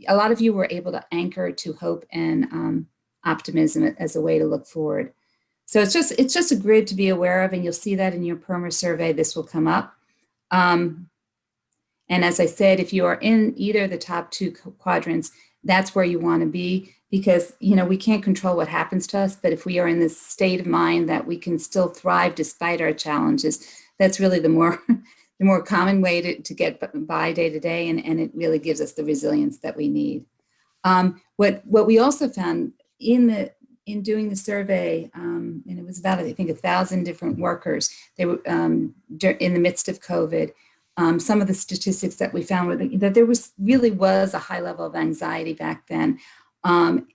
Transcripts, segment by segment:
a lot of you were able to anchor to hope and optimism as a way to look forward. So it's just a grid to be aware of, and you'll see that in your PERMAH survey. This will come up. And as I said, if you are in either of the top two quadrants, that's where you want to be, because we can't control what happens to us, but if we are in this state of mind that we can still thrive despite our challenges, that's really the more the more common way to get by day to day, and it really gives us the resilience that we need. What we also found in doing the survey, and it was about, I think, 1,000 different workers. They were in the midst of COVID. Some of the statistics that we found were that there really was a high level of anxiety back then.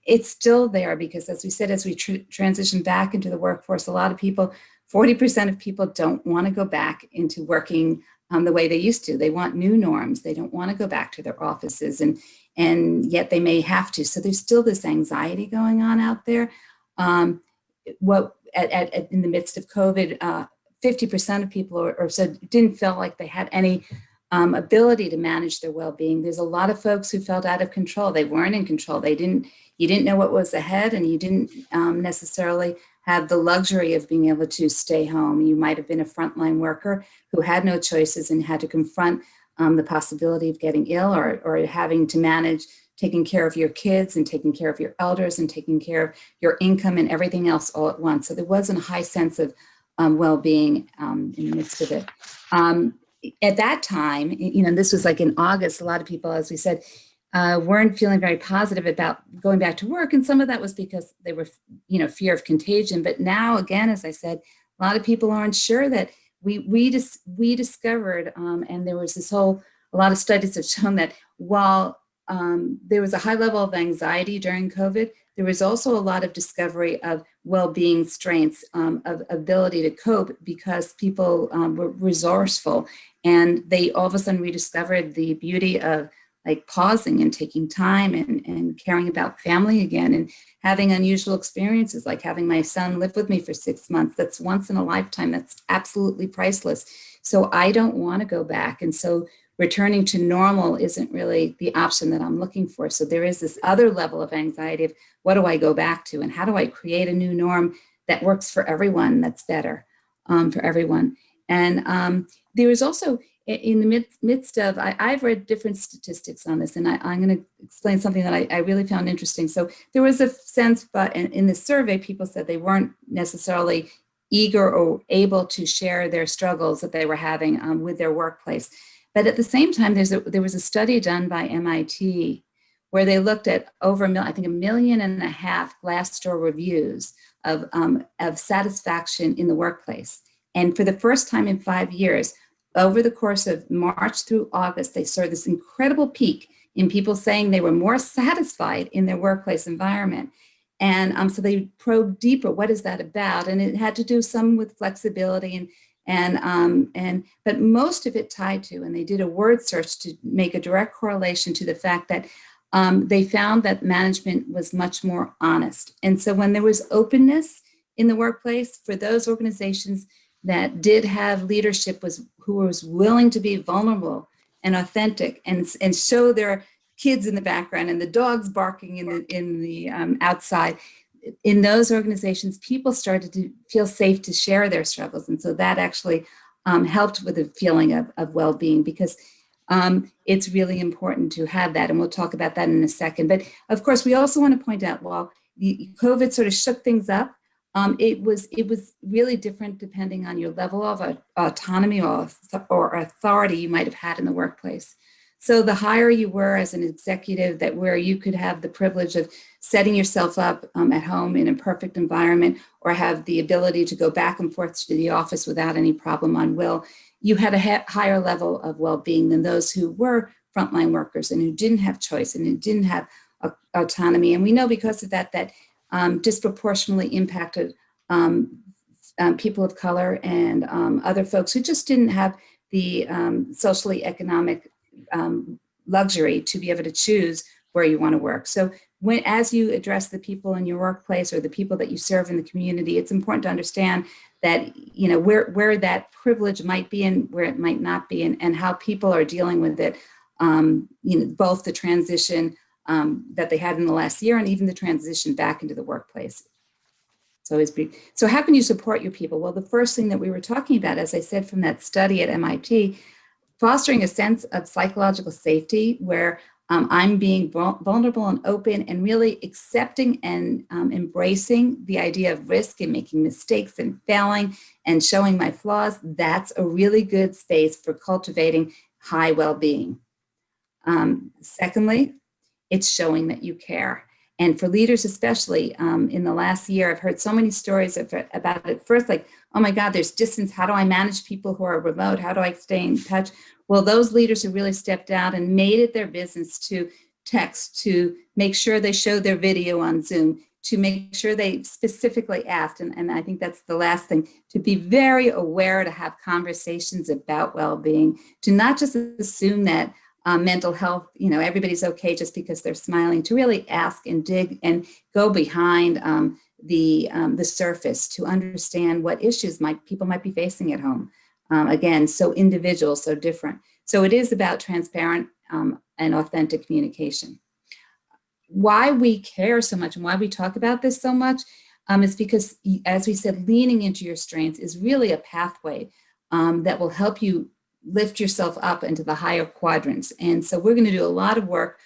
It's still there because, as we said, as we transition back into the workforce, a lot of people, 40% of people don't want to go back into working the way they used to. They want new norms. They don't want to go back to their offices, and yet they may have to. So there's still this anxiety going on out there. In the midst of COVID, 50% of people or so didn't feel like they had any ability to manage their well-being. There's a lot of folks who felt out of control. They weren't in control. You didn't know what was ahead, and you didn't necessarily have the luxury of being able to stay home. You might have been a frontline worker who had no choices and had to confront the possibility of getting ill or having to manage taking care of your kids and taking care of your elders and taking care of your income and everything else all at once. So there wasn't a high sense of well-being in the midst of it. At that time, this was like in August, a lot of people, as we said, weren't feeling very positive about going back to work. And some of that was because they were, fear of contagion. But now, again, as I said, a lot of people aren't sure that we discovered, and there was a lot of studies have shown that while there was a high level of anxiety during COVID, there was also a lot of discovery of well-being strengths, of ability to cope, because people were resourceful, and they all of a sudden rediscovered the beauty of like pausing and taking time and caring about family again, and having unusual experiences, like having my son live with me for 6 months. That's once in a lifetime. That's absolutely priceless. So I don't want to go back. And so returning to normal isn't really the option that I'm looking for. So there is this other level of anxiety of what do I go back to, and how do I create a new norm that works for everyone, that's better for everyone. And there is also, in the midst of, I've read different statistics on this, and I'm going to explain something that I really found interesting. So there was a sense, but in the survey, people said they weren't necessarily eager or able to share their struggles that they were having with their workplace. But at the same time, there was a study done by MIT where they looked at over 1.5 million Glassdoor reviews of satisfaction in the workplace. And for the first time in 5 years, over the course of March through August, they saw this incredible peak in people saying they were more satisfied in their workplace environment. And so they probed deeper. What is that about? And it had to do some with flexibility but most of it tied to, and they did a word search to make a direct correlation to the fact that they found that management was much more honest. And so when there was openness in the workplace, for those organizations that did have leadership who was willing to be vulnerable and authentic and show their kids in the background and the dogs barking in the outside, in those organizations, people started to feel safe to share their struggles. And so that actually helped with the feeling of well-being, because it's really important to have that. And we'll talk about that in a second. But of course, we also want to point out, while COVID sort of shook things up, it was really different depending on your level of autonomy or authority you might have had in the workplace. So the higher you were as an executive, where you could have the privilege of setting yourself up at home in a perfect environment, or have the ability to go back and forth to the office without any problem on will, you had a higher level of well-being than those who were frontline workers and who didn't have choice and who didn't have autonomy. And we know because of that disproportionately impacted people of color and other folks who just didn't have the socially economic luxury to be able to choose where you want to work. So as you address the people in your workplace or the people that you serve in the community, it's important to understand that, where that privilege might be and where it might not be, and how people are dealing with it, both the transition that they had in the last year, and even the transition back into the workplace. So how can you support your people? Well, the first thing that we were talking about, as I said, from that study at MIT, fostering a sense of psychological safety where I'm being vulnerable and open and really accepting and embracing the idea of risk and making mistakes and failing and showing my flaws. That's a really good space for cultivating high well-being. Secondly, it's showing that you care. And for leaders, especially in the last year, I've heard so many stories about it. First, like, oh my God, there's distance. How do I manage people who are remote? How do I stay in touch? Well, those leaders who really stepped out and made it their business to text, to make sure they showed their video on Zoom, to make sure they specifically asked, and I think that's the last thing, to be very aware, to have conversations about well-being, to not just assume that mental health, everybody's okay just because they're smiling, to really ask and dig and go behind the surface to understand what issues people might be facing at home. Again, so individual, so different. So it is about transparent and authentic communication. Why we care so much and why we talk about this so much is because, as we said, leaning into your strengths is really a pathway that will help you lift yourself up into the higher quadrants. And so we're going to do a lot of work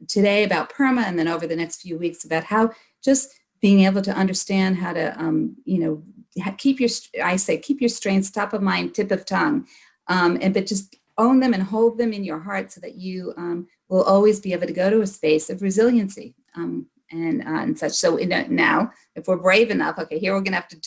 today about PERMAH, and then over the next few weeks about how just being able to understand how to, keep your strengths top of mind, tip of tongue, but just own them and hold them in your heart so that you will always be able to go to a space of resiliency and such. So now, if we're brave enough, okay, here we're going to have to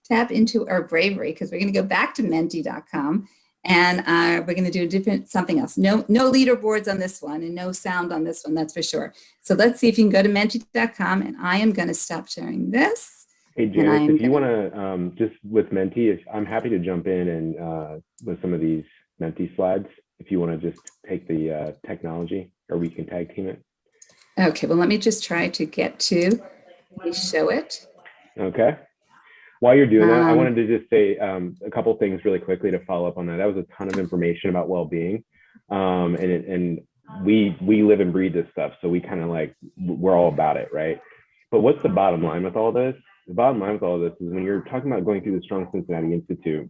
tap into our bravery, because we're going to go back to menti.com and we're going to do something else. No leaderboards on this one and no sound on this one, that's for sure. So let's see if you can go to menti.com, and I am going to stop sharing this. Hey, Janice, if you want to, just with Menti, I'm happy to jump in and with some of these Menti slides, if you want to just take the technology, or we can tag team it. Okay, well, let me just try to get to show it. Okay. While you're doing that, I wanted to just say a couple things really quickly to follow up on that. That was a ton of information about well-being, and we live and breathe this stuff, so we kind of we're all about it, right? But what's the bottom line with all this? The bottom line with all this is, when you're talking about going through the Strong Cincinnati Institute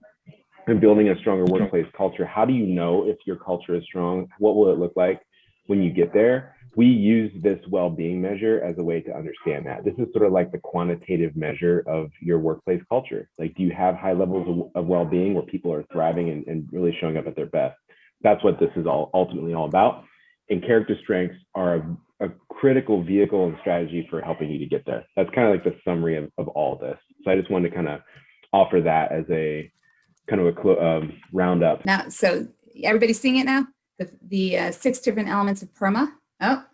and building a stronger workplace culture, how do you know if your culture is strong? What will it look like when you get there? We use this well-being measure as a way to understand that. This is sort of like the quantitative measure of your workplace culture. Like, do you have high levels of well-being where people are thriving and really showing up at their best? That's what this is ultimately all about. And character strengths are a critical vehicle and strategy for helping you to get there. That's kind of like the summary of all this. So I just wanted to kind of offer that as a kind of a roundup. Now, so everybody's seeing it now? The 6 different elements of PERMAH. Oh.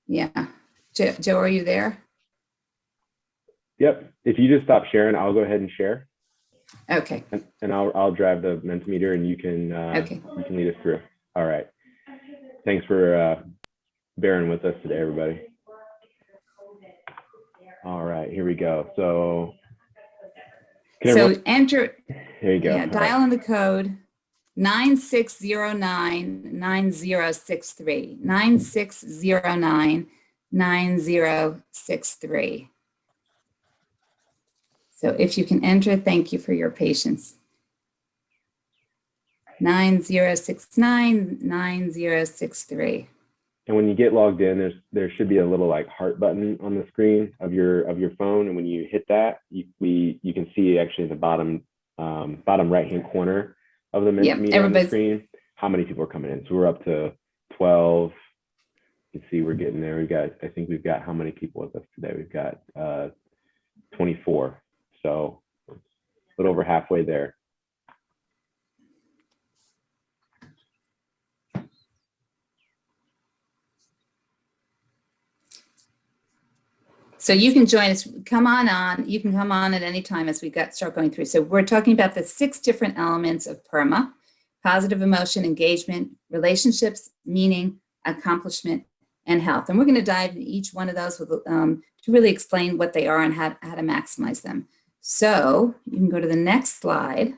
Yeah. Joe, are you there? Yep. If you just stop sharing, I'll go ahead and share. Okay. And I'll drive the Mentimeter, and you can you can lead us through. All right. Thanks for bearing with us today, everybody. All right, here we go. So enter. Here you go. Yeah, dial in the code 9609-9063. 9609-9063. So if you can enter, thank you for your patience. 9069-9063. And when you get logged in, there should be a little heart button on the screen of your phone, and when you hit that, you can see actually the bottom right hand corner of the Mentimeter on the screen how many people are coming in. So we're up to 12. You can see we're getting there. I think we've got how many people with us today? We've got 24. So a little over halfway there. So you can join us, come on. You can come on at any time as we start going through. So we're talking about the 6 different elements of PERMAH: positive emotion, engagement, relationships, meaning, accomplishment, and health. And we're going to dive into each one of those to really explain what they are and how to maximize them. So you can go to the next slide.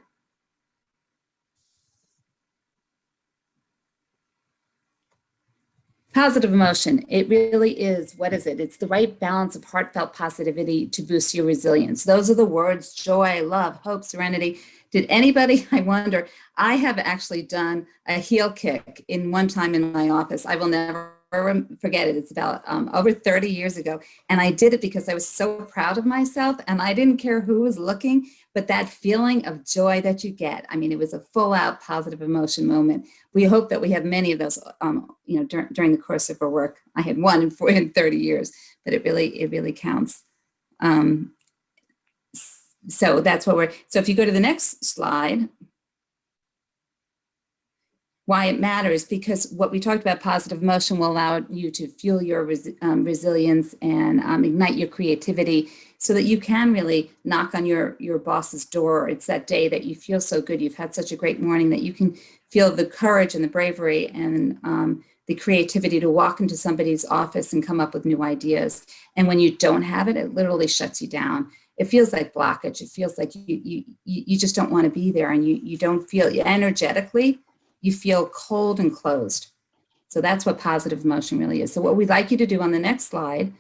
Positive emotion, it really is, what is it? It's the right balance of heartfelt positivity to boost your resilience. Those are the words: joy, love, hope, serenity. Did anybody, I wonder, I have actually done a heel kick in one time in my office. I will never forget it. It's about over 30 years ago. And I did it because I was so proud of myself and I didn't care who was looking, but that feeling of joy that you get. I mean, it was a full out positive emotion moment. We hope that we have many of those, during the course of our work. I had one in 30 years, but it really counts. So that's what so if you go to the next slide, why it matters, because what we talked about, positive emotion will allow you to fuel your resilience and ignite your creativity so that you can really knock on your boss's door. It's that day that you feel so good, you've had such a great morning, that you can feel the courage and the bravery and the creativity to walk into somebody's office and come up with new ideas. And when you don't have it, it literally shuts you down. It feels like blockage. It feels like you just don't want to be there, and you don't feel energetically. You feel cold and closed. So that's what positive emotion really is. So what we'd like you to do on the next slide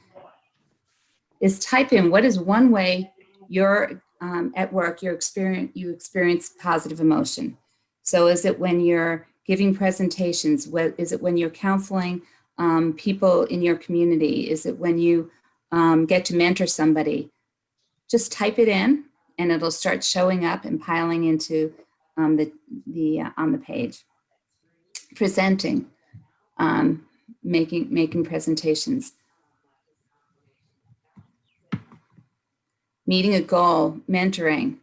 is type in, what is one way you're at work, you experience positive emotion. So is it when you're giving presentations? Is it when you're counseling people in your community? Is it when you get to mentor somebody? Just type it in and it'll start showing up and piling into on the page. Presenting, making presentations, meeting a goal, mentoring,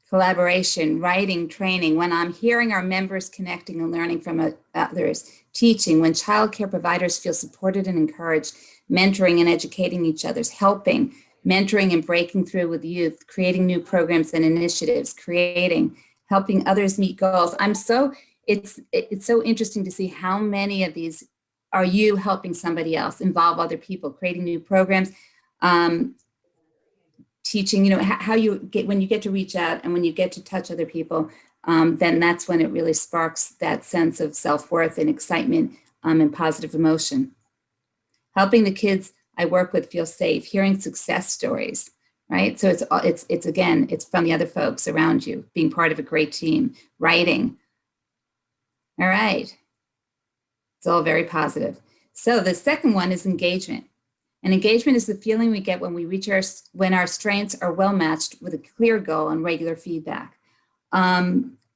collaboration, writing, training, when I'm hearing our members connecting and learning from others, teaching, when childcare providers feel supported and encouraged, mentoring and educating each other, helping, mentoring and breaking through with youth, creating new programs and initiatives, helping others meet goals. It's so interesting to see how many of these are you helping somebody else, involve other people, creating new programs, teaching, how you get, when you get to reach out and when you get to touch other people, then that's when it really sparks that sense of self-worth and excitement and positive emotion. Helping the kids I work with feel safe, hearing success stories, right? So it's again, it's from the other folks around you, being part of a great team, writing. All right. It's all very positive. So the second one is engagement. And engagement is the feeling we get when when our strengths are well matched with a clear goal and regular feedback.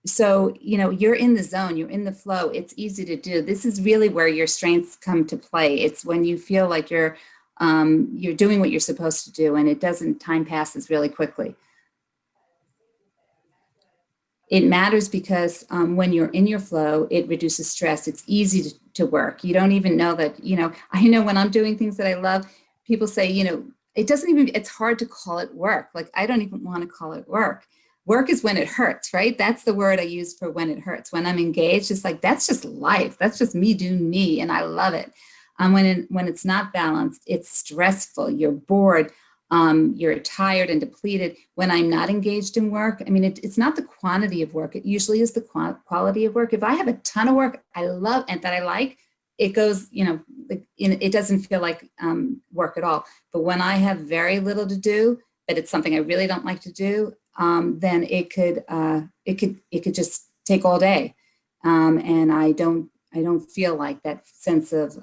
So, you're in the zone, you're in the flow. It's easy to do. This is really where your strengths come to play. It's when you feel like you're doing what you're supposed to do, and time passes really quickly. It matters because when you're in your flow, it reduces stress. It's easy to work. You don't even know that, I know when I'm doing things that I love, people say, it's hard to call it work. Like, I don't even want to call it work. Work is when it hurts, right? That's the word I use for when it hurts. When I'm engaged, it's like, that's just life. That's just me doing me, and I love it. When it's not balanced, it's stressful. You're bored. You're tired and depleted. When I'm not engaged in work, it's not the quantity of work. It usually is the quality of work. If I have a ton of work I love and that I like, it goes, it doesn't feel like work at all. But when I have very little to do, but it's something I really don't like to do, then it could just take all day, and I don't feel like that sense of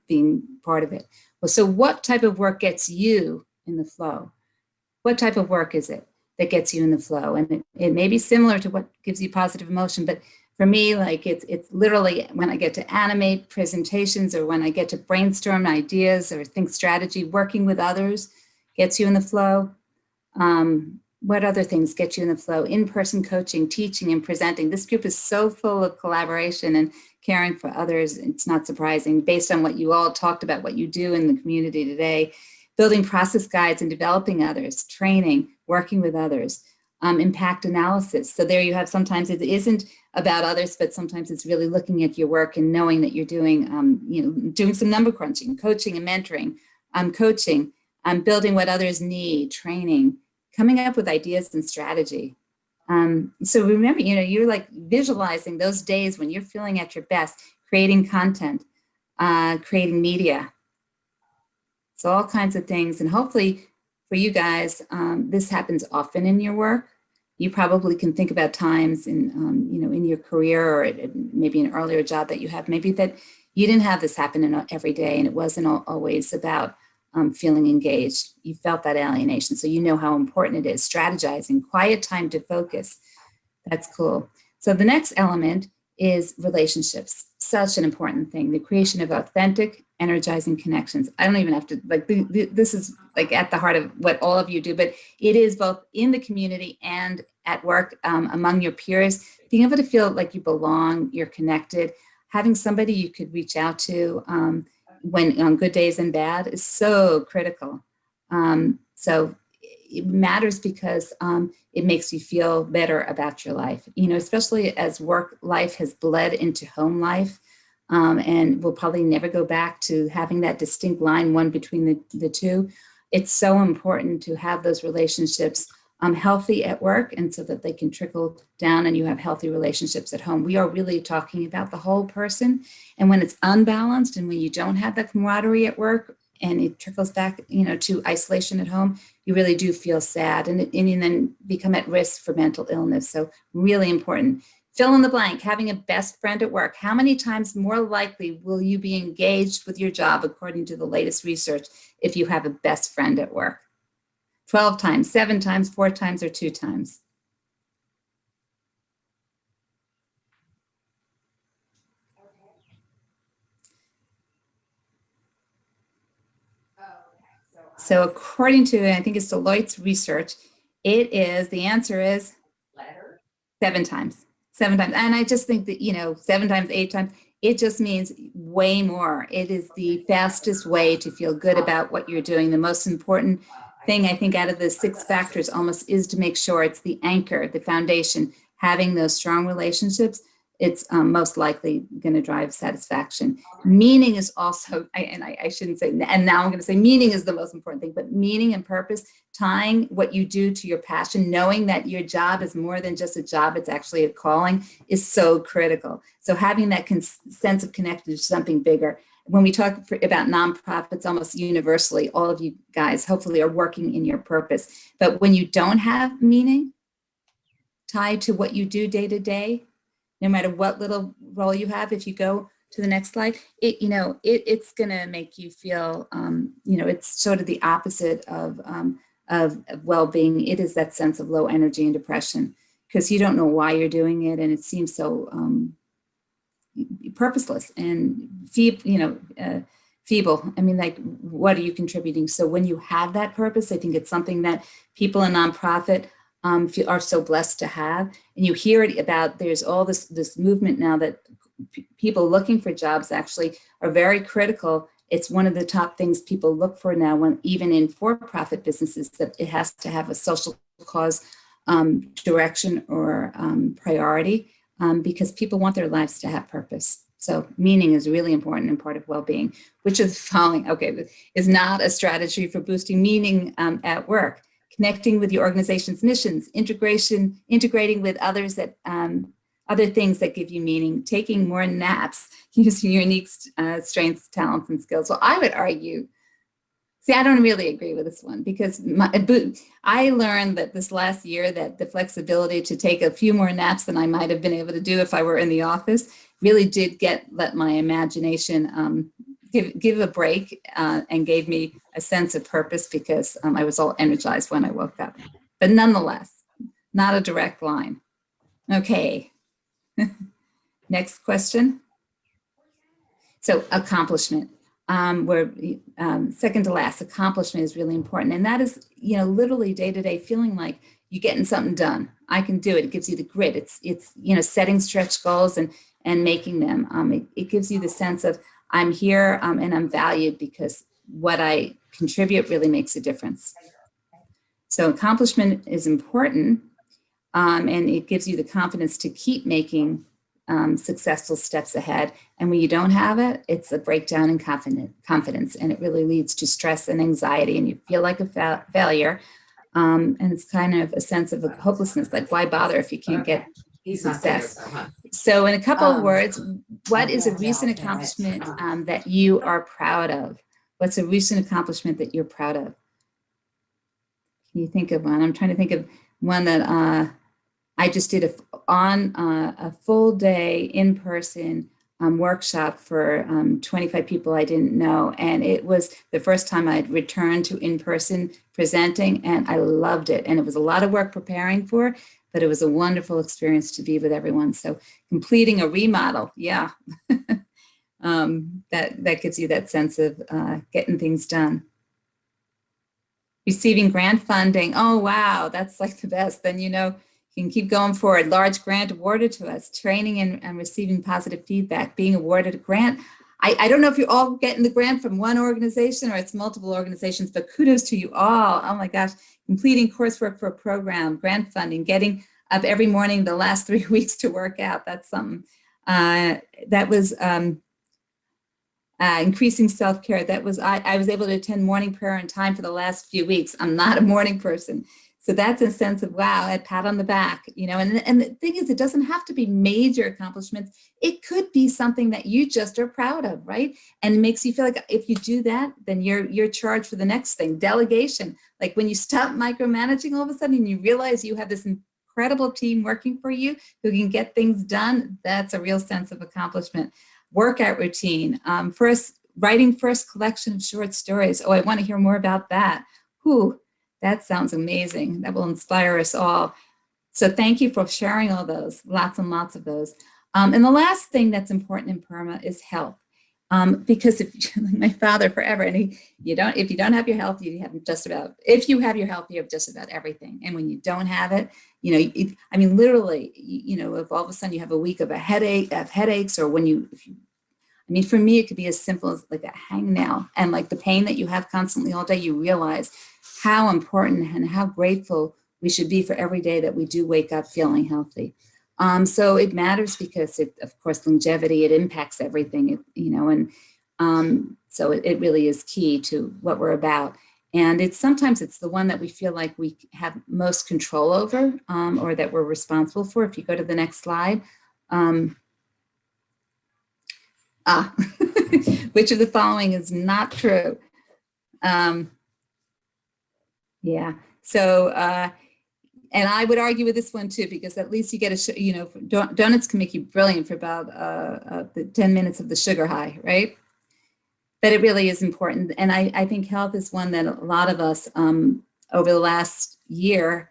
being part of it. Well, so what type of work gets you in the flow? What type of work is it that gets you in the flow? And it may be similar to what gives you positive emotion, but for me, like it's literally when I get to animate presentations, or when I get to brainstorm ideas or think strategy. Working with others gets you in the flow. What other things get you in the flow? In-person coaching, teaching, and presenting. This group is so full of collaboration and caring for others. It's not surprising based on what you all talked about, what you do in the community today. Building process guides and developing others, training, working with others, impact analysis. So there you have, sometimes it isn't about others, but sometimes it's really looking at your work and knowing that you're doing, doing some number crunching, coaching and mentoring, coaching, building what others need, training, coming up with ideas and strategy. So remember, you're like visualizing those days when you're feeling at your best, creating content, creating media. So all kinds of things. And hopefully for you guys, this happens often in your work. You probably can think about times in, in your career or maybe an earlier job that you have, maybe that you didn't have this happen every day, and it wasn't always about feeling engaged. You felt that alienation, so you know how important it is. Strategizing, quiet time to focus. That's cool. So the next element is relationships. Such an important thing. The creation of authentic, energizing connections. I don't even have to, like, this is like at the heart of what all of you do, but it is both in the community and at work, among your peers, being able to feel like you belong, you're connected. Having somebody you could reach out to when on good days and bad is so critical. So it matters because it makes you feel better about your life, especially as work life has bled into home life. And we'll probably never go back to having that distinct line, one between the two. It's so important to have those relationships healthy at work, and so that they can trickle down and you have healthy relationships at home. We are really talking about the whole person. And when it's unbalanced and when you don't have that camaraderie at work and it trickles back, to isolation at home, you really do feel sad and you then become at risk for mental illness. So really important. Fill in the blank, having a best friend at work. How many times more likely will you be engaged with your job, according to the latest research, if you have a best friend at work? 12 times, 7 times, 4 times, or 2 times? So according to, I think it's Deloitte's research, the answer is 7 times. 7 times. And I just think that, 7 times, 8 times, it just means way more. It is the fastest way to feel good about what you're doing. The most important thing, I think, out of the 6 factors almost is to make sure it's the anchor, the foundation, having those strong relationships. It's most likely going to drive satisfaction. Meaning is also, I shouldn't say, and now I'm going to say meaning is the most important thing, but meaning and purpose, tying what you do to your passion, knowing that your job is more than just a job, it's actually a calling, is so critical. So having that sense of connection to something bigger. When we talk about nonprofits, almost universally, all of you guys hopefully are working in your purpose. But when you don't have meaning tied to what you do day to day, no matter what little role you have, if you go to the next slide, it's going to make you feel, it's sort of the opposite of well-being. It is that sense of low energy and depression because you don't know why you're doing it, and it seems so purposeless and feeble. I mean, like, what are you contributing? So when you have that purpose, I think it's something that people in nonprofit are so blessed to have. And you hear it about, there's all this movement now that people looking for jobs actually are very critical. It's one of the top things people look for now, when even in for-profit businesses, that it has to have a social cause direction or priority, because people want their lives to have purpose. So meaning is really important and part of well-being, which is following, is not a strategy for boosting meaning at work. Connecting with your organization's missions, integrating with others that other things that give you meaning, taking more naps, using your unique strengths, talents, and skills. So I would argue, I don't really agree with this one, because I learned that this last year that the flexibility to take a few more naps than I might have been able to do if I were in the office really did let my imagination give a break, and gave me a sense of purpose, because I was all energized when I woke up. But nonetheless, not a direct line. Okay. Next question. So accomplishment. Where second to last, accomplishment is really important. And that is, literally day to day feeling like you're getting something done. I can do it. It gives you the grit. It's setting stretch goals and making them. It gives you the sense of, I'm here and I'm valued because what I contribute really makes a difference. So accomplishment is important, and it gives you the confidence to keep making successful steps ahead. And when you don't have it, it's a breakdown in confidence, and it really leads to stress and anxiety, and you feel like a failure. And it's kind of a sense of hopelessness, like, why bother if you can't get success? So in a couple of words, what is a recent accomplishment that you are proud of? What's a recent accomplishment that you're proud of? Can you think of one? I'm trying to think of one that I just did a full day in-person workshop for 25 people I didn't know. And it was the first time I'd returned to in-person presenting, and I loved it. And it was a lot of work preparing for, but it was a wonderful experience to be with everyone. So completing a remodel, yeah. That gives you that sense of getting things done. Receiving grant funding, oh wow, that's like the best. Then you know you can keep going forward. Large grant awarded to us, training and receiving positive feedback, being awarded a grant. I don't know if you're all getting the grant from one organization or it's multiple organizations, but kudos to you all. Oh my gosh, completing coursework for a program, grant funding, getting up every morning the last 3 weeks to work out. That's something. That was increasing self-care. That was, I was able to attend morning prayer on time for the last few weeks. I'm not a morning person. So that's a sense of, wow, a pat on the back, you know, and the thing is, it doesn't have to be major accomplishments. It could be something that you just are proud of, right? And it makes you feel like if you do that, then you're charged for the next thing. Delegation, like when you stop micromanaging all of a sudden and you realize you have this incredible team working for you who can get things done, that's a real sense of accomplishment. Workout routine, writing first collection of short stories. Oh, I want to hear more about that. Whew, that sounds amazing. That will inspire us all. So thank you for sharing all those, lots and lots of those. And the last thing that's important in PERMAH is health. Because if my father forever, and if you don't have your health, you have just about, if you have your health, you have just about everything. And when you don't have it, you know, I mean, literally, you know, if all of a sudden you have a week of headaches, or when I mean, for me, it could be as simple as like a hangnail, and like the pain that you have constantly all day, you realize how important and how grateful we should be for every day that we do wake up feeling healthy. So it matters because of course, longevity, it impacts everything, you know, and so it really is key to what we're about. And sometimes it's the one that we feel like we have most control over, or that we're responsible for. If you go to the next slide. Which of the following is not true? Yeah, so, and I would argue with this one too, because at least you get you know, donuts can make you brilliant for about the 10 minutes of the sugar high, right? But it really is important. And I think health is one that a lot of us over the last year,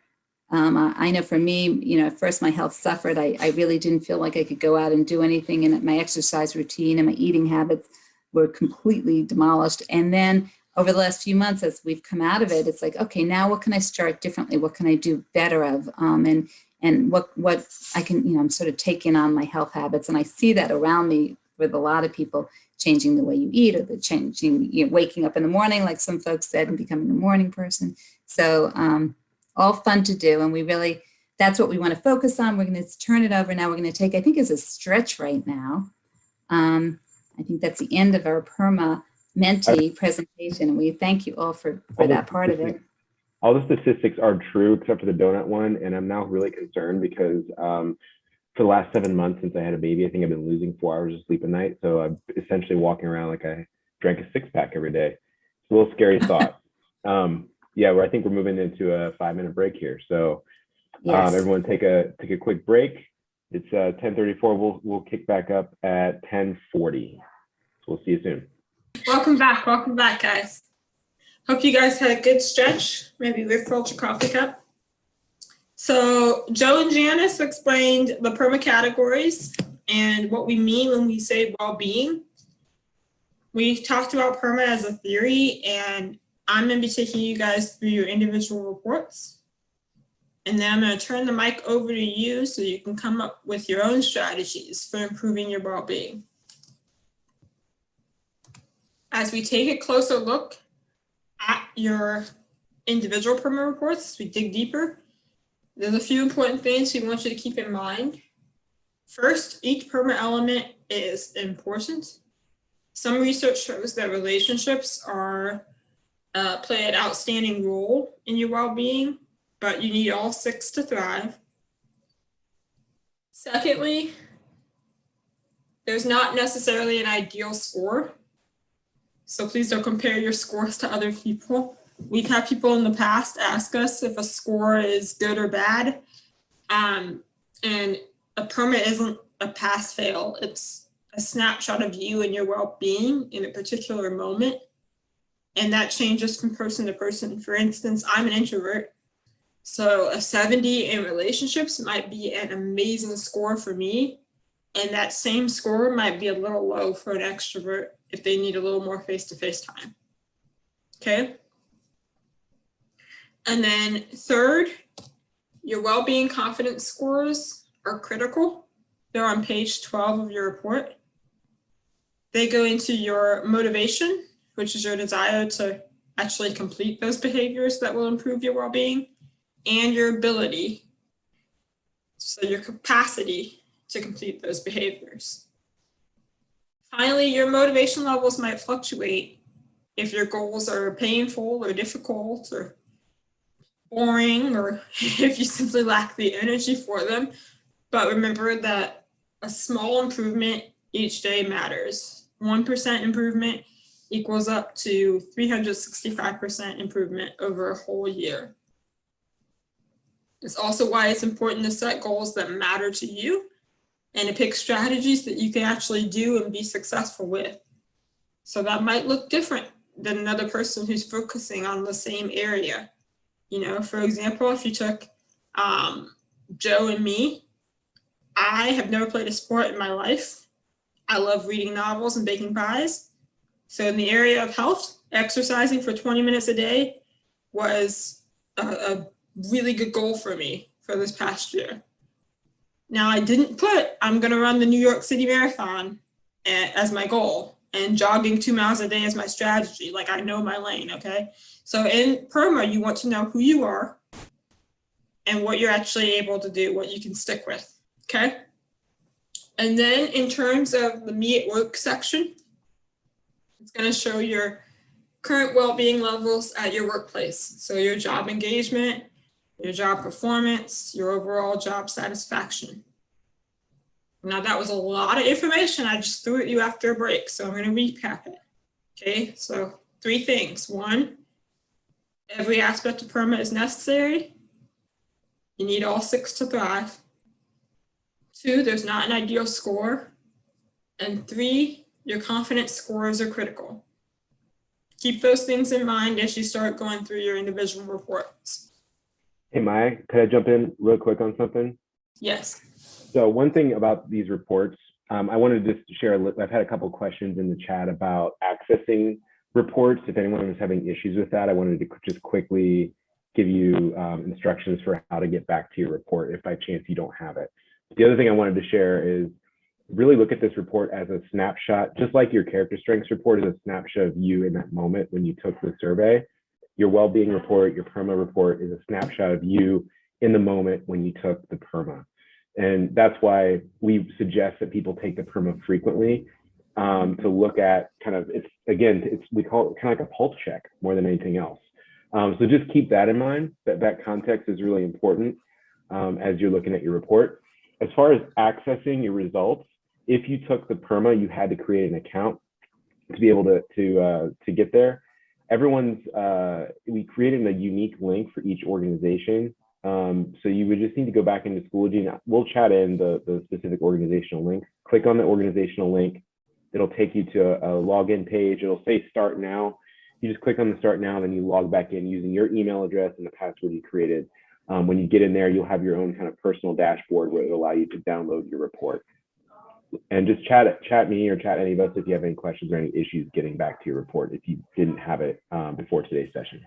I know for me, you know, at first my health suffered. I really didn't feel like I could go out and do anything, and my exercise routine and my eating habits were completely demolished. And then over the last few months, as we've come out of it, it's like, okay, now what can I start differently? What can I do better of? And what I can, you know, I'm sort of taking on my health habits, and I see that around me with a lot of people, changing the way you eat, or the changing, you know, waking up in the morning, like some folks said, and becoming a morning person. So all fun to do, and we really, that's what we want to focus on. We're going to turn it over now. We're going to take, I think, is a stretch right now. I think that's the end of our PERMAH mentee presentation, and we thank you all for that part of it. All the statistics are true except for the donut one, and I'm now really concerned because for the last 7 months since I had a baby, I think I've been losing 4 hours of sleep a night. So I'm essentially walking around like I drank a 6-pack every day. It's a little scary thought. Yeah, I think we're moving into a 5-minute break here. So yes. Everyone take a quick break. It's 10:34. We'll kick back up at 10:40. So we'll see you soon. Welcome back, guys. Hope you guys had a good stretch. Maybe refilled your coffee cup. So Joe and Janice explained the PERMAH categories and what we mean when we say well-being. We talked about PERMAH as a theory, and I'm going to be taking you guys through your individual reports. And then I'm going to turn the mic over to you so you can come up with your own strategies for improving your well-being. As we take a closer look at your individual PERMAH reports, we dig deeper, there's a few important things we want you to keep in mind. First, each PERMAH element is important. Some research shows that relationships play an outstanding role in your well-being, but you need all 6 to thrive. Secondly, There's not necessarily an ideal score. So please don't compare your scores to other people. We've had people in the past ask us if a score is good or bad. And a PERMAH isn't a pass-fail. It's a snapshot of you and your well-being in a particular moment. And that changes from person to person. For instance, I'm an introvert. So a 70 in relationships might be an amazing score for me. And that same score might be a little low for an extrovert if they need a little more face-to-face time. Okay? And then third, your well-being confidence scores are critical. They're on page 12 of your report. They go into your motivation, which is your desire to actually complete those behaviors that will improve your well-being, and your ability, so your capacity to complete those behaviors. Finally, your motivation levels might fluctuate if your goals are painful or difficult or boring, or if you simply lack the energy for them. But remember that a small improvement each day matters. 1% improvement equals up to 365% improvement over a whole year. It's also why it's important to set goals that matter to you and to pick strategies that you can actually do and be successful with. So that might look different than another person who's focusing on the same area. You know, for example, if you took Joe and me, I have never played a sport in my life. I love reading novels and baking pies. So in the area of health, exercising for 20 minutes a day was a really good goal for me for this past year. Now, I didn't put, I'm going to run the New York City Marathon as my goal and jogging 2 miles a day as my strategy. Like, I know my lane, okay? So in PERMAH, you want to know who you are and what you're actually able to do, what you can stick with, okay? And then in terms of the Me at Work section, it's going to show your current well-being levels at your workplace. So your job engagement, your job performance, your overall job satisfaction. Now that was a lot of information. I just threw at you after a break, so I'm going to recap it. Okay, so 3 things. 1, every aspect of PERMAH is necessary. You need all 6 to thrive. 2, there's not an ideal score. And 3, your confidence scores are critical. Keep those things in mind as you start going through your individual reports. Hey, Maya, could I jump in real quick on something? Yes. So one thing about these reports, I wanted to just share, I've had a couple of questions in the chat about accessing reports. If anyone was having issues with that, I wanted to just quickly give you instructions for how to get back to your report if by chance you don't have it. The other thing I wanted to share is really look at this report as a snapshot, just like your character strengths report is a snapshot of you in that moment when you took the survey. Your well-being report, your PERMAH report is a snapshot of you in the moment when you took the PERMAH. And that's why we suggest that people take the PERMAH frequently to look at kind of, we call it kind of like a pulse check more than anything else. So just keep that in mind, that context is really important as you're looking at your report. As far as accessing your results, if you took the PERMAH, you had to create an account to be able to get there. We created a unique link for each organization. So you would just need to go back into Schoology. We'll chat in the specific organizational link. Click on the organizational link. It'll take you to a login page. It'll say start now. You just click on the start now, then you log back in using your email address and the password you created. When you get in there, you'll have your own kind of personal dashboard where it'll allow you to download your report. And just chat me or chat any of us if you have any questions or any issues getting back to your report if you didn't have it before today's session.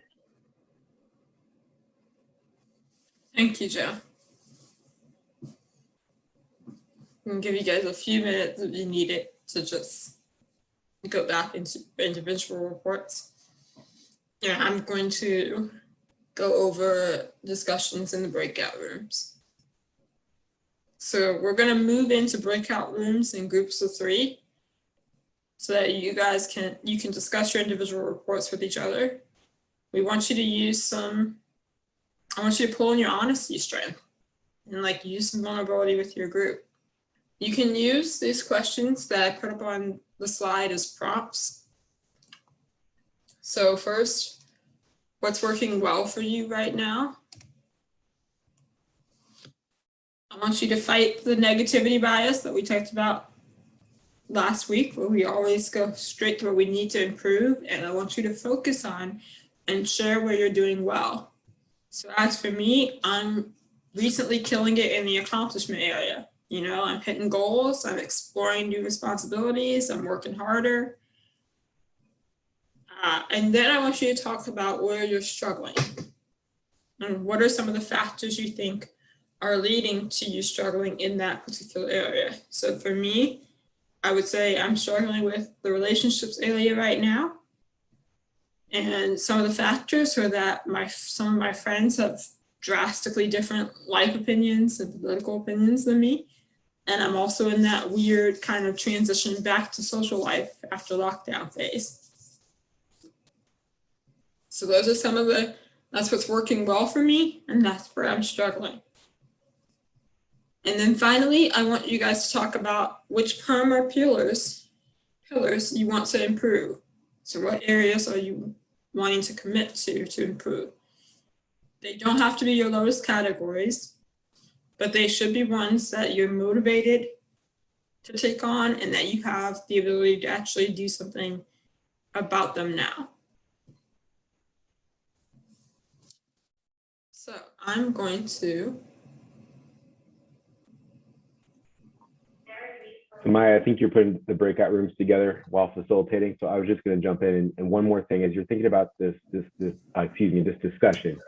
Thank you, Joe. I'm going to give you guys a few minutes if you need it to just go back into individual reports. And I'm going to go over discussions in the breakout rooms. So we're going to move into breakout rooms in groups of 3 so that you can discuss your individual reports with each other. We want you to I want you to pull in your honesty strength and use some vulnerability with your group. You can use these questions that I put up on the slide as prompts. So first, what's working well for you right now? I want you to fight the negativity bias that we talked about last week, where we always go straight to where we need to improve. And I want you to focus on and share where you're doing well. So as for me, I'm recently killing it in the accomplishment area. You know, I'm hitting goals, I'm exploring new responsibilities, I'm working harder. And then I want you to talk about where you're struggling. And what are some of the factors you think are leading to you struggling in that particular area? So for me, I would say I'm struggling with the relationships area right now. And some of the factors are that some of my friends have drastically different life opinions and political opinions than me. And I'm also in that weird kind of transition back to social life after lockdown phase. So those are some of that's what's working well for me, and that's where I'm struggling. And then finally, I want you guys to talk about which PERMAH pillars you want to improve. So what areas are you wanting to commit to improve? They don't have to be your lowest categories, but they should be ones that you're motivated to take on and that you have the ability to actually do something about them now. So I'm going to. So Maya, I think you're putting the breakout rooms together while facilitating. So I was just going to jump in and one more thing as you're thinking about this discussion.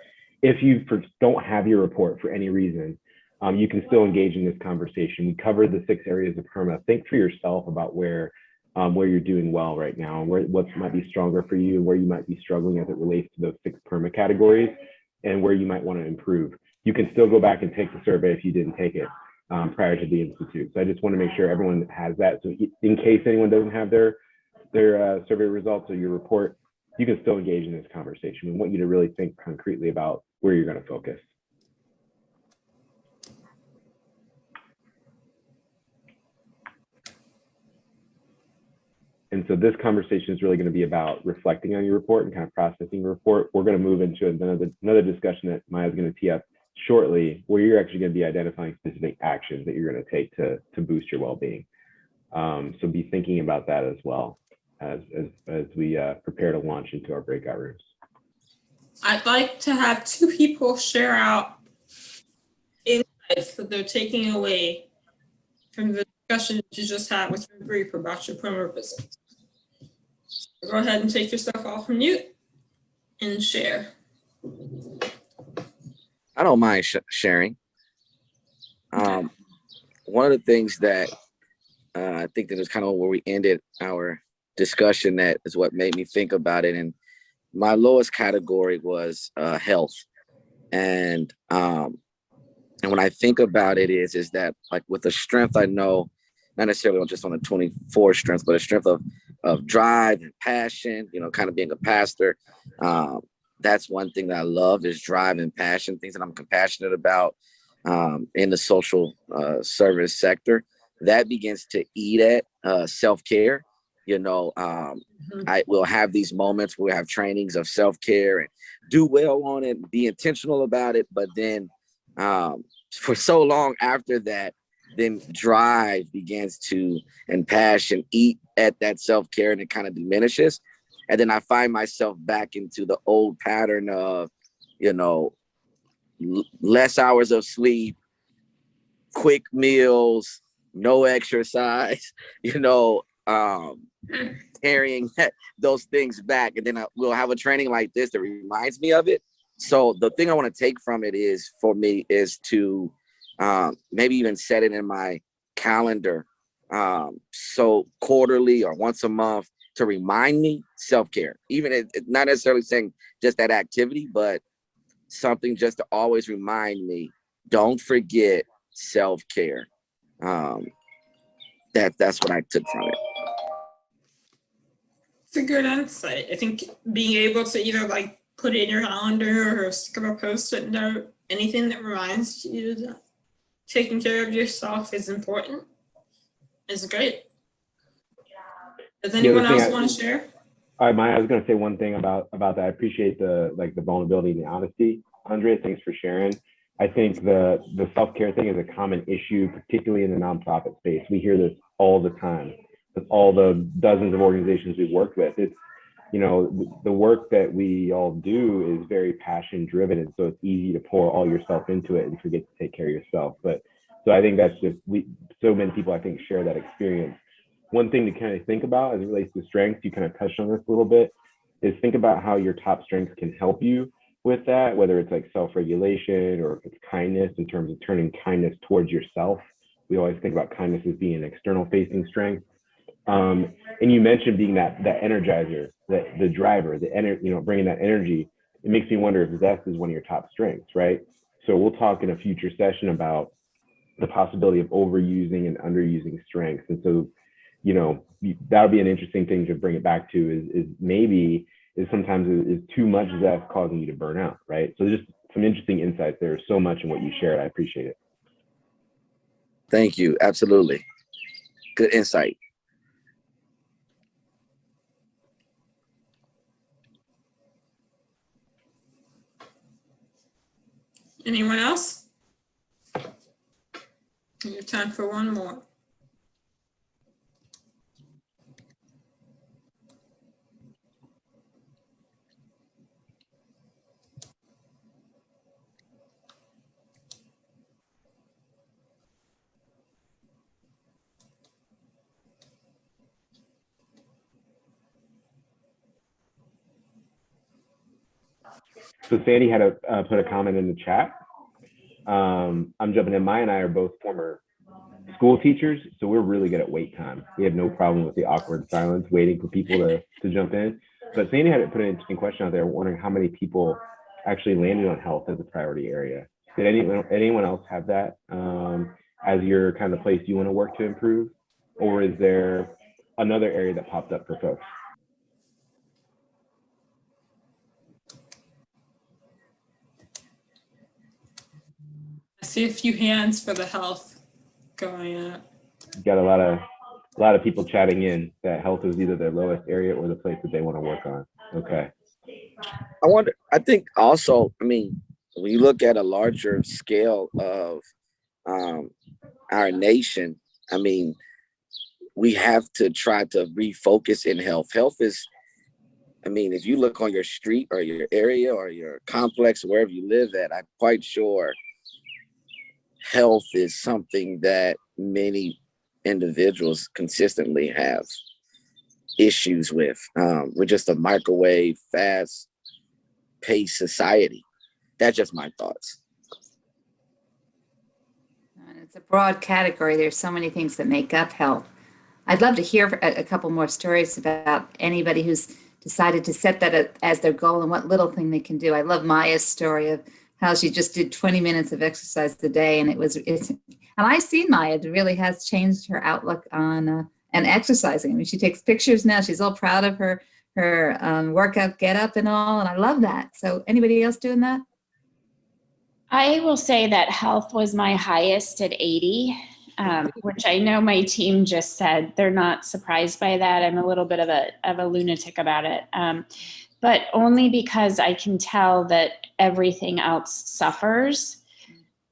If you don't have your report for any reason, you can still engage in this conversation. We covered the 6 areas of PERMAH. Think for yourself about where you're doing well right now, and what might be stronger for you, and where you might be struggling as it relates to those 6 PERMAH categories, and where you might want to improve. You can still go back and take the survey if you didn't take it prior to the Institute. So I just want to make sure everyone has that. So in case anyone doesn't have their survey results or your report, you can still engage in this conversation. We want you to really think concretely about where you're going to focus. And so this conversation is really going to be about reflecting on your report and kind of processing your report. We're going to move into another discussion that Maya's going to tee up shortly, where you're actually going to be identifying specific actions that you're going to take to boost your well-being. So be thinking about that as well as we prepare to launch into our breakout rooms. I'd like to have 2 people share out insights that they're taking away from the discussion that you just had with your group about your PERMAH results. So go ahead and take yourself off mute and share. I don't mind sharing. One of the things that I think that is kind of where we ended our discussion, that is what made me think about it. And my lowest category was health. And when I think about it is that, like, with the strength, I know, not necessarily just on the 24 strength, but a strength of drive and passion, you know, kind of being a pastor. That's one thing that I love, is drive and passion, things that I'm compassionate about in the social service sector. That begins to eat at self-care. You know, I will have these moments where we have trainings of self-care and do well on it, be intentional about it. But then for so long after that, then drive begins to, and passion, eat at that self-care, and it kind of diminishes. And then I find myself back into the old pattern of, you know, less hours of sleep, quick meals, no exercise, you know, carrying those things back. And then we'll have a training like this that reminds me of it. So the thing I want to take from it is, for me, is to maybe even set it in my calendar. So quarterly or once a month, to remind me self-care, even not necessarily saying just that activity, but something just to always remind me, don't forget self-care. That's what I took from it. It's a good insight. I think being able to either like put it in your calendar or stick up a post-it note, anything that reminds you that taking care of yourself is important. is great. Does anyone else want to share? I was going to say one thing about that. I appreciate the vulnerability and the honesty. Andre, thanks for sharing. I think the self-care thing is a common issue, particularly in the nonprofit space. We hear this all the time with all the dozens of organizations we've worked with. It's, the work that we all do is very passion driven. And so it's easy to pour all yourself into it and forget to take care of yourself. But so I think that's just, so many people I think share that experience. One thing to kind of think about as it relates to strengths, you kind of touched on this a little bit, is think about how your top strengths can help you with that, whether it's like self-regulation or if it's kindness in terms of turning kindness towards yourself. We always think about kindness as being an external facing strength. And you mentioned being that energizer, the driver, bringing that energy. It makes me wonder if zest is one of your top strengths, right? So we'll talk in a future session about the possibility of overusing and underusing strengths. And so, that'll be an interesting thing to bring it back to is maybe sometimes is too much zest causing you to burn out, right? So just some interesting insights. There's so much in what you shared. I appreciate it. Thank you. Absolutely. Good insight. Anyone else? We have time for one more. So Sandy had put a comment in the chat. I'm jumping in. Maya and I are both former school teachers, so we're really good at wait time. We have no problem with the awkward silence, waiting for people to jump in. But Sandy had put an interesting question out there, wondering how many people actually landed on health as a priority area. Did anyone else have that as your kind of place you want to work to improve? Or is there another area that popped up for folks? I see a few hands for the health going up. Got a lot of people chatting in that health is either their lowest area or the place that they want to work on. Okay. I think also, when you look at a larger scale of our nation, we have to try to refocus in health. Health is, if you look on your street or your area or your complex, wherever you live at, I'm quite sure health is something that many individuals consistently have issues with. We're just a microwave, fast-paced society. That's just my thoughts. It's a broad category. There's so many things that make up health. I'd love to hear a couple more stories about anybody who's decided to set that as their goal and what little thing they can do. I love Maya's story of how she just did 20 minutes of exercise a day, and and I've seen Maya. It really has changed her outlook on and exercising. She takes pictures now. She's all proud of her workout get up and all, and I love that. So anybody else doing that? I will say that health was my highest at 80, which I know my team just said they're not surprised by that. I'm a little bit of a lunatic about it, but only because I can tell that everything else suffers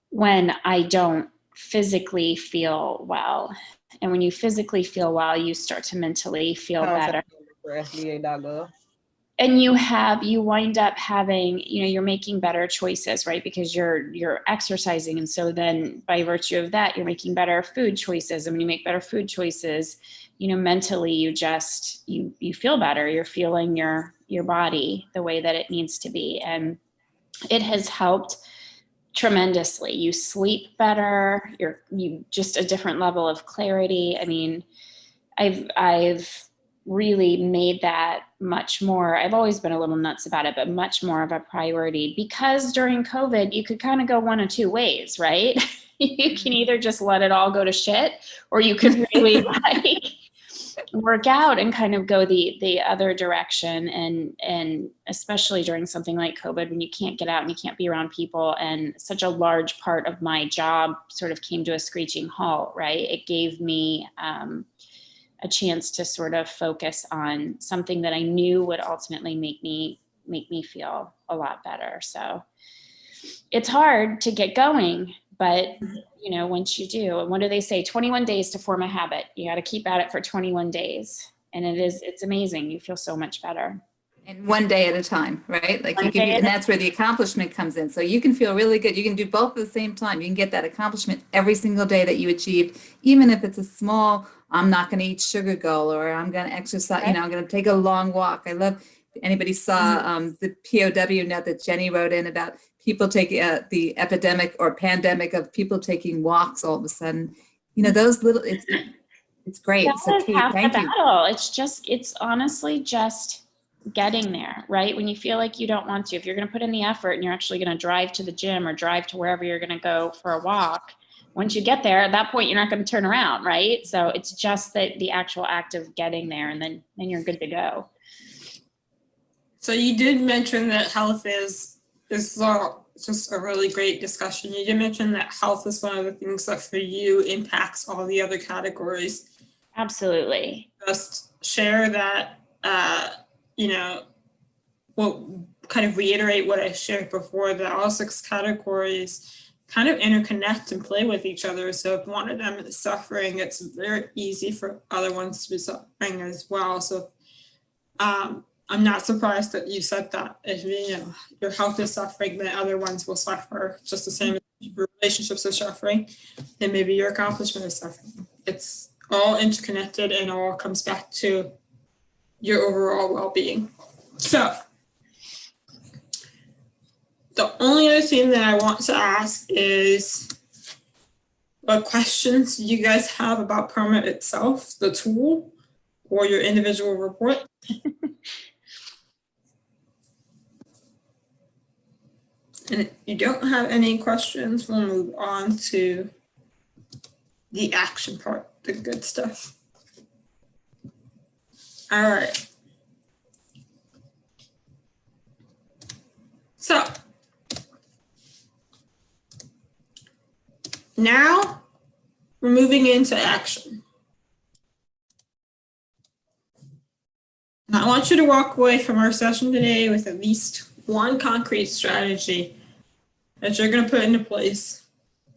when I don't physically feel well. And when you physically feel well, you start to mentally feel better. And you wind up having, you're making better choices, right? Because you're exercising. And so then by virtue of that, you're making better food choices. And when you make better food choices, mentally you feel better. You're feeling your body the way that it needs to be. And it has helped tremendously. You sleep better, you just a different level of clarity. I've really made that much more. I've always been a little nuts about it, but much more of a priority, because during COVID, you could kind of go one of two ways, right? You can either just let it all go to shit, or you could really work out and kind of go the other direction. And especially during something like COVID, when you can't get out and you can't be around people, and such a large part of my job sort of came to a screeching halt, right? It gave me a chance to sort of focus on something that I knew would ultimately make me feel a lot better. So it's hard to get going, but you know, once you do, and what do they say? 21 days to form a habit. You got to keep at it for 21 days. And it's amazing. You feel so much better. And one day at a time, right? Like One day at and a that's where the accomplishment comes in. So you can feel really good. You can do both at the same time. You can get that accomplishment every single day that you achieved, even if it's a small, I'm not going to eat sugar goal, or I'm going to exercise, you know, I'm going to take a long walk. I love, anybody saw the POW note that Jenny wrote in about people taking the epidemic or pandemic of people taking walks all of a sudden, you know, those little, it's great. That So is Kate, half the thank you. battle. It's honestly just getting there, right? When you feel like you don't want to, if you're going to put in the effort and you're actually going to drive to the gym or drive to wherever you're going to go for a walk, once you get there, at that point, you're not going to turn around, right? So it's just the actual act of getting there, and then you're good to go. So you did mention that health is just a really great discussion. You did mention that health is one of the things that for you impacts all the other categories. Absolutely. Just share that, you know, well, kind of reiterate what I shared before, that all 6 categories kind of interconnect and play with each other. So if one of them is suffering, it's very easy for other ones to be suffering as well. So I'm not surprised that you said that. If you know your health is suffering, then other ones will suffer just the same as your relationships are suffering, then maybe your accomplishment is suffering. It's all interconnected and all comes back to your overall well-being. So the only other thing that I want to ask is what questions you guys have about PERMAH itself, the tool, or your individual report. And if you don't have any questions, we'll move on to the action part, the good stuff. All right. So now we're moving into action. And I want you to walk away from our session today with at least one concrete strategy that you're going to put into place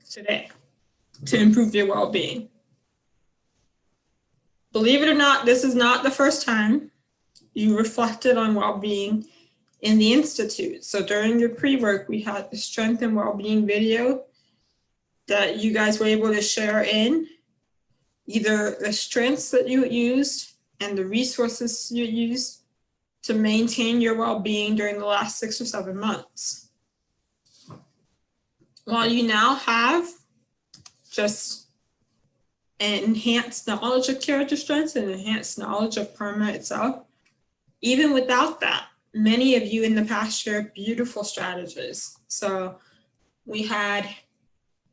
today to improve your well-being. Believe it or not, this is not the first time you reflected on well-being in the Institute. So during your pre-work, we had the Strength and Well-being video that you guys were able to share in either the strengths that you used and the resources you used to maintain your well-being during the last 6 or 7 months. While you now have just an enhanced knowledge of character strengths and enhanced knowledge of PERMAH itself, even without that, many of you in the past shared beautiful strategies. So we had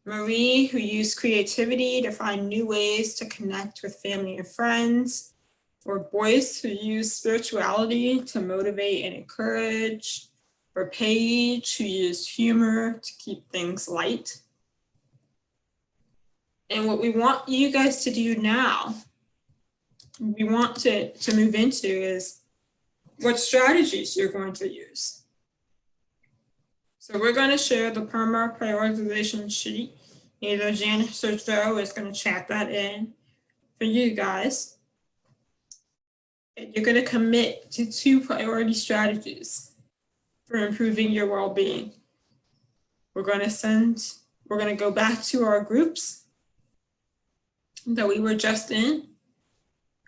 Marie, who used creativity to find new ways to connect with family and friends, or Boyce, who used spirituality to motivate and encourage, or Paige, who used humor to keep things light. And what we want you guys to do now, we want to move into is what strategies you're going to use. So we're going to share the PERMAH prioritization sheet. Either Janice or Joe is going to chat that in for you guys. And you're going to commit to 2 priority strategies for improving your well-being. We're going to go back to our groups that we were just in,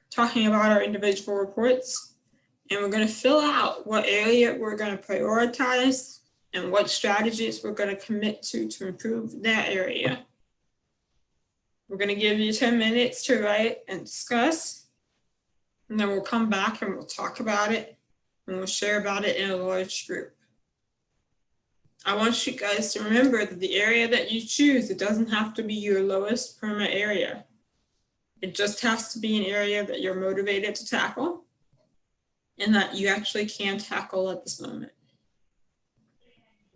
talking about our individual reports, and we're going to fill out what area we're going to prioritize and what strategies we're going to commit to improve that area. We're going to give you 10 minutes to write and discuss, and then we'll come back and we'll talk about it, and we'll share about it in a large group. I want you guys to remember that the area that you choose, it doesn't have to be your lowest PERMAH area. It just has to be an area that you're motivated to tackle and that you actually can tackle at this moment.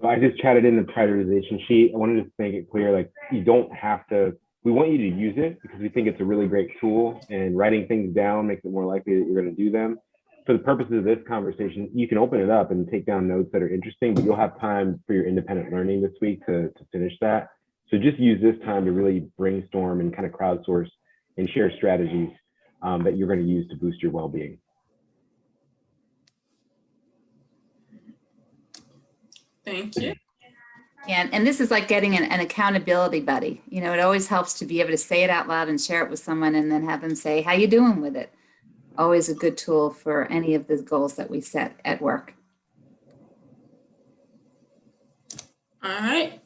So I just chatted in the prioritization sheet. I wanted to make it clear, like, you don't have to, we want you to use it because we think it's a really great tool, and writing things down makes it more likely that you're going to do them. For the purposes of this conversation, you can open it up and take down notes that are interesting, but you'll have time for your independent learning this week to finish that. So just use this time to really brainstorm and kind of crowdsource and share strategies that you're going to use to boost your well-being. Thank you. And this is like getting an accountability buddy. You know, it always helps to be able to say it out loud and share it with someone and then have them say, how you doing with it? Always a good tool for any of the goals that we set at work. All right.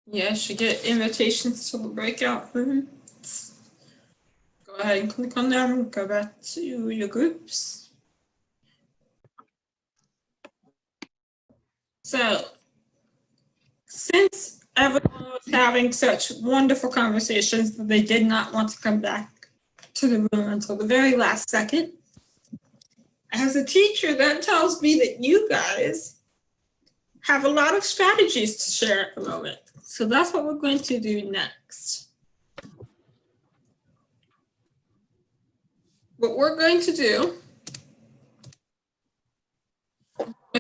Yes, you get invitations to the breakout rooms. Go ahead and click on them, go back to your groups. So, since everyone was having such wonderful conversations that they did not want to come back to the room until the very last second, as a teacher, that tells me that you guys have a lot of strategies to share at the moment. So that's what we're going to do next. What we're going to do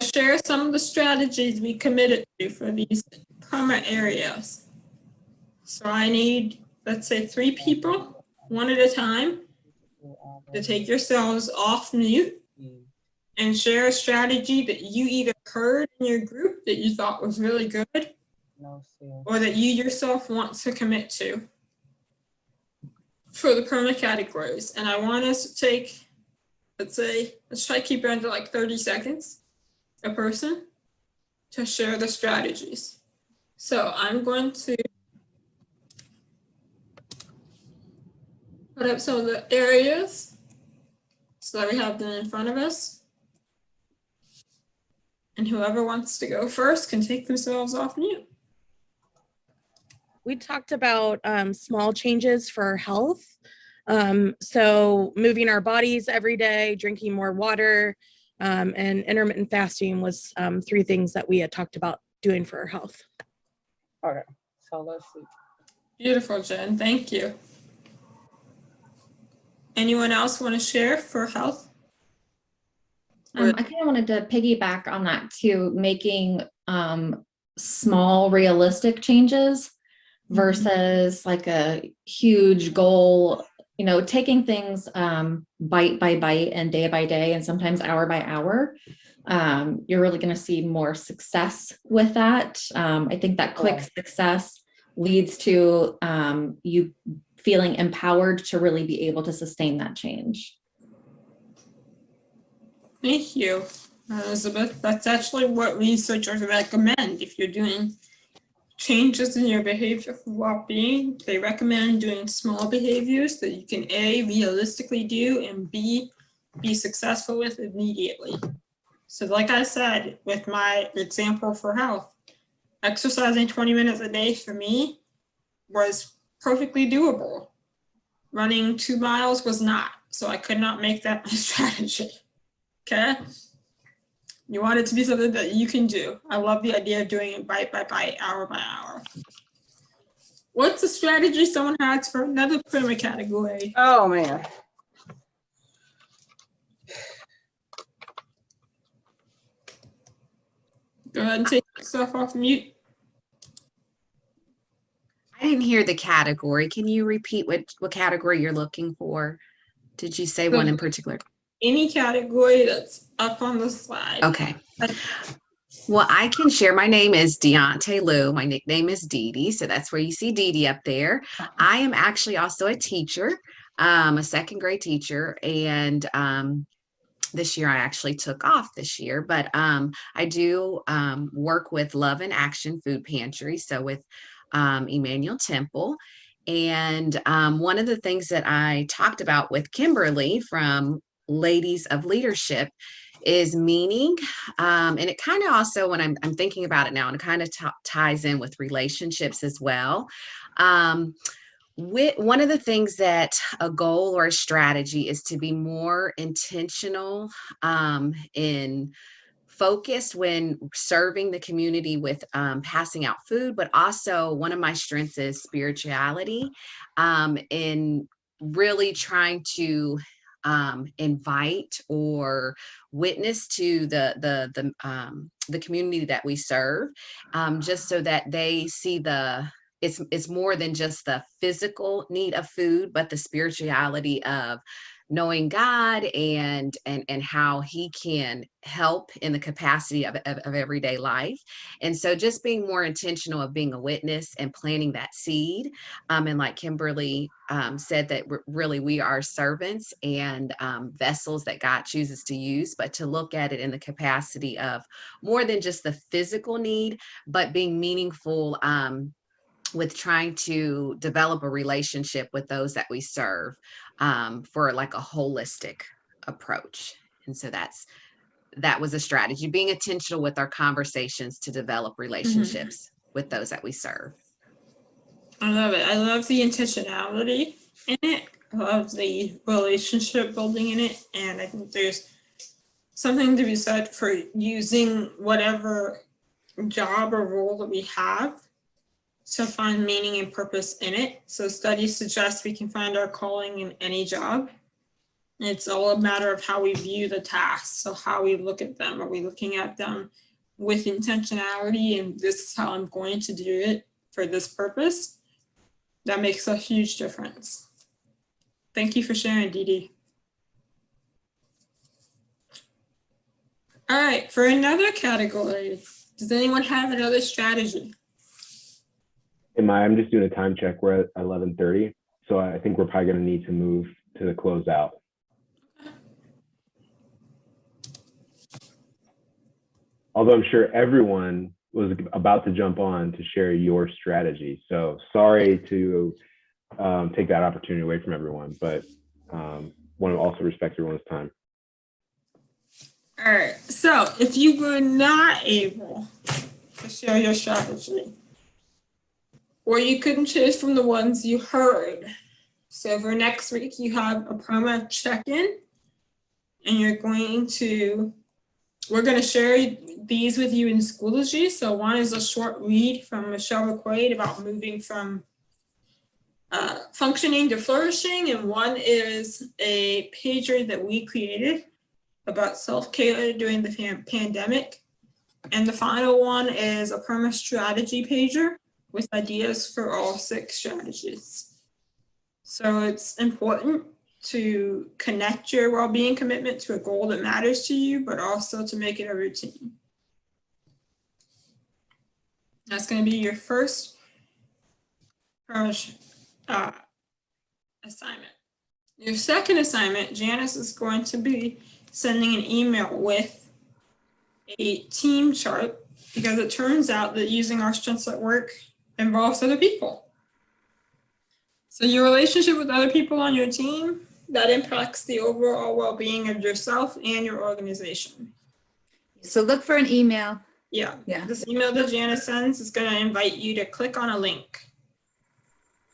is share some of the strategies we committed to for these PERMAH areas. So I need, let's say, 3 people, one at a time, to take yourselves off mute and share a strategy that you either heard in your group that you thought was really good, or that you yourself want to commit to for the PERMAH categories. And I want us to take, let's try to keep it under like 30 seconds a person to share the strategies. So I'm going to put up some of the areas so that we have them in front of us. And whoever wants to go first can take themselves off mute. We talked about small changes for health. So moving our bodies every day, drinking more water, and intermittent fasting was 3 things that we had talked about doing for our health. Okay, so let's see. Beautiful, Jen. Thank you. Anyone else want to share for health? I kind of wanted to piggyback on that too, making small, realistic changes versus like a huge goal, you know, taking things bite by bite and day by day and sometimes hour by hour. You're really going to see more success with that. I think that quick success leads to you feeling empowered to really be able to sustain that change. Thank you, Elizabeth. That's actually what researchers recommend. If you're doing changes in your behavior for well-being, they recommend doing small behaviors that you can A, realistically do, and B, be successful with immediately. So like I said, with my example for health, exercising 20 minutes a day for me was perfectly doable. Running 2 miles was not, so I could not make that my strategy. Okay? You want it to be something that you can do. I love the idea of doing it bite by bite, hour by hour. What's a strategy someone has for another PERMAH category? Oh man. Go ahead and take yourself off mute. I didn't hear the category. Can you repeat what category you're looking for? Did you say one in particular? Any category that's up on the slide. Okay. Well, I can share. My name is Deontay Lou. My nickname is Dee Dee, so that's where you see Dee Dee up there. I am actually also a teacher, a second grade teacher, and this year I actually took off this year, but I do work with Love in Action Food Pantry, so with Emmanuel Temple. And one of the things that I talked about with Kimberly from Ladies of Leadership is meaning. And it kind of also, when I'm thinking about it now, and it kind of ties in with relationships as well. One of the things that a goal or a strategy is to be more intentional in focused when serving the community with passing out food, but also one of my strengths is spirituality, in really trying to invite or witness to the community that we serve, just so that they see it's more than just the physical need of food, but the spirituality of knowing God and how he can help in the capacity of everyday life. And so just being more intentional of being a witness and planting that seed. And like Kimberly said, that really we are servants and vessels that God chooses to use, but to look at it in the capacity of more than just the physical need, but being meaningful with trying to develop a relationship with those that we serve, for like a holistic approach. And so that was a strategy, being intentional with our conversations to develop relationships with those that we serve. I love it. I love the intentionality in it. I love the relationship building in it. And I think there's something to be said for using whatever job or role that we have to find meaning and purpose in it. So studies suggest we can find our calling in any job. It's all a matter of how we view the tasks. So how we look at them. Are we looking at them with intentionality and this is how I'm going to do it for this purpose? That makes a huge difference. Thank you for sharing, Dee Dee. All right, for another category, does anyone have another strategy? I'm just doing a time check. We're at 11:30, so I think we're probably going to need to move to the closeout. Although I'm sure everyone was about to jump on to share your strategy. So sorry to take that opportunity away from everyone, but want to also respect everyone's time. All right, so if you were not able to share your strategy, or you couldn't choose from the ones you heard, so for next week, you have a PERMAH check-in, and we're going to share these with you in Schoology. So one is a short read from Michelle McQuaid about moving from functioning to flourishing, and one is a pager that we created about self-care during the pandemic. And the final one is a PERMAH strategy pager with ideas for all 6 strategies. So it's important to connect your well-being commitment to a goal that matters to you, but also to make it a routine. That's going to be your first PERMAH assignment. Your second assignment, Janice is going to be sending an email with a team chart, because it turns out that using our strengths at work involves other people. So your relationship with other people on your team, that impacts the overall well-being of yourself and your organization. So look for an email. Yeah. Yeah. This email that Janice sends is going to invite you to click on a link.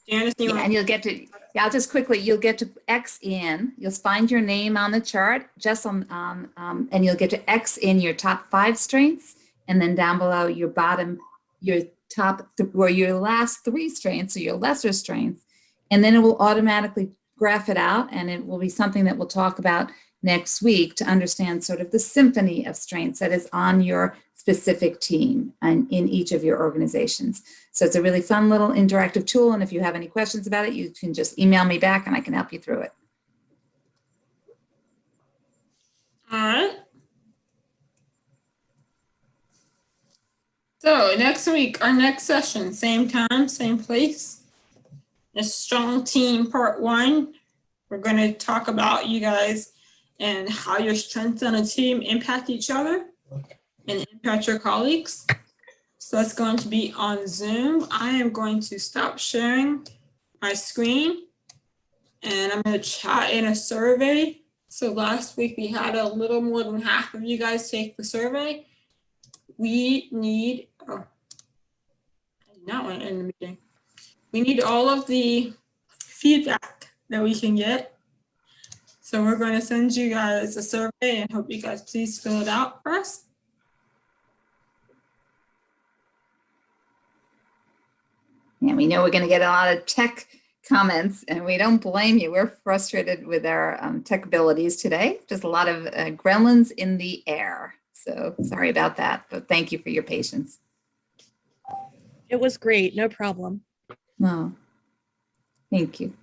Janice, And you'll get to, I'll just quickly, you'll get to X in, you'll find your name on the chart, just and you'll get to X in your top 5 strengths, and then down below your bottom, your top, or your last 3 strengths, or your lesser strengths, and then it will automatically graph it out, and it will be something that we'll talk about next week to understand sort of the symphony of strengths that is on your specific team and in each of your organizations. So it's a really fun little interactive tool, and if you have any questions about it, you can just email me back and I can help you through it. all right. So next week, our next session, same time, same place. It's Strong Team Part 1. We're going to talk about you guys and how your strengths on a team impact each other and impact your colleagues. So that's going to be on Zoom. I am going to stop sharing my screen, and I'm going to chat in a survey So last week we had a little more than half of you guys take the survey. We need, oh, I did not want to end the meeting. We need all of the feedback that we can get. So we're going to send you guys a survey and hope you guys please fill it out for us. And we know we're going to get a lot of tech comments, and we don't blame you. We're frustrated with our tech abilities today. Just a lot of gremlins in the air. So sorry about that, but thank you for your patience. It was great. No problem. No, thank you.